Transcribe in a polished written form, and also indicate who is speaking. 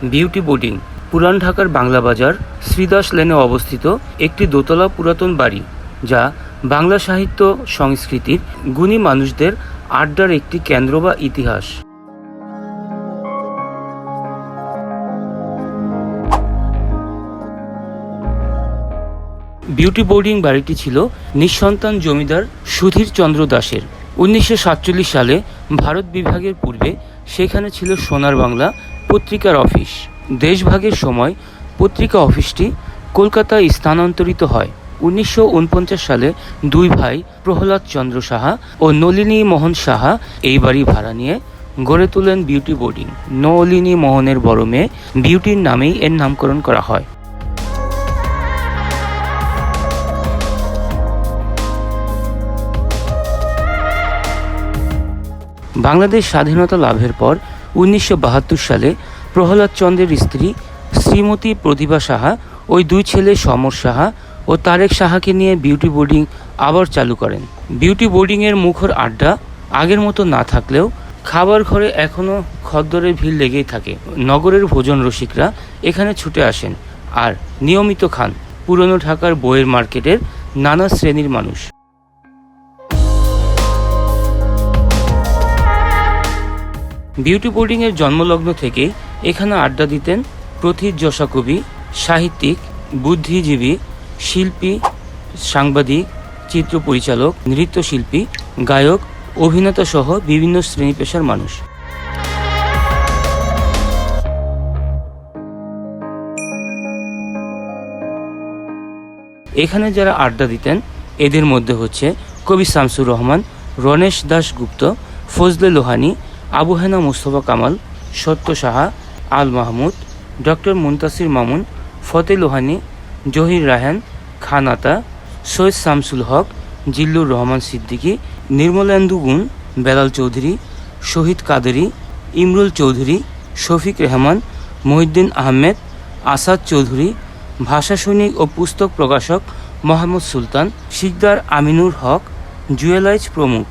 Speaker 1: Beauty boarding পুরান ঢাকার বাংলা বাজার শ্রীদাস লেনে অবস্থিত একটি দোতলা পুরাতন বাড়ি, যা বাংলা সাহিত্য সংস্কৃতির গুণী মানুষদের আড্ডার একটি কেন্দ্র বা ইতিহাস। বিউটি বোর্ডিং বাড়িটি ছিল নিঃসন্তান জমিদার সুধীর চন্দ্র দাসের। 1947 সালে ভারত বিভাগের পূর্বে সেখানে ছিল সোনার বাংলা পত্রিকার অফিস। দেশভাগের সময় পত্রিকা অফিসটি কলকাতায় স্থানান্তরিত হয়। 1949 সালে দুই ভাই প্রহ্লাদ চন্দ্র সাহা ও নলিনী মোহন সাহা এই বাড়ি ভাড়া নিয়ে গড়ে তোলেন বিউটি বোর্ডিং। নলিনী মোহনের বড় মেয়ে বিউটির নামেই এর নামকরণ করা হয়। বাংলাদেশ স্বাধীনতা লাভের পর 1972 সালে প্রহ্লাদ চন্দ্রের স্ত্রী শ্রীমতী প্রতিভা সাহা ওই দুই ছেলে সমর সাহা ও তারেক সাহাকে নিয়ে বিউটি বোর্ডিং আবার চালু করেন। বিউটি বোর্ডিংয়ের মুখর আড্ডা আগের মতো না থাকলেও খাবার ঘরে এখনও খদ্দরের ভিড় লেগেই থাকে। নগরের ভোজন রসিকরা এখানে ছুটে আসেন আর নিয়মিত খান পুরনো ঢাকার বইয়ের মার্কেটের নানা শ্রেণীর মানুষ। বিউটি বোর্ডিংয়ের জন্মলগ্ন থেকেই এখানে আড্ডা দিতেন প্রথিতযশা কবি, সাহিত্যিক, বুদ্ধিজীবী, শিল্পী, সাংবাদিক, চিত্র পরিচালক, নৃত্যশিল্পী, গায়ক, অভিনেতা সহ বিভিন্ন শ্রেণী পেশার মানুষ। এখানে যারা আড্ডা দিতেন এদের মধ্যে হচ্ছে কবি শামসুর রহমান, রণেশ দাশগুপ্ত, ফজলে লোহানী, আবু হেনা মুস্তফা কামাল, সত্য সাহা, আল মাহমুদ, ডক্টর মুনতাসির মামুন, ফতে লোহানী, জহির রায়হান, খান আতা, সৈয়দ শামসুল হক, জিল্লুর রহমান সিদ্দিকী, নির্মলেন্দু গুণ, বেলাল চৌধুরী, শহীদ কাদেরী, ইমরুল চৌধুরী, শফিক রেহমান, মহিউদ্দিন আহমেদ, আসাদ চৌধুরী, ভাষা সৈনিক ও পুস্তক প্রকাশক মোহাম্মদ সুলতান, শিকদার আমিনুর হক, জুয়েলাইজ প্রমুখ।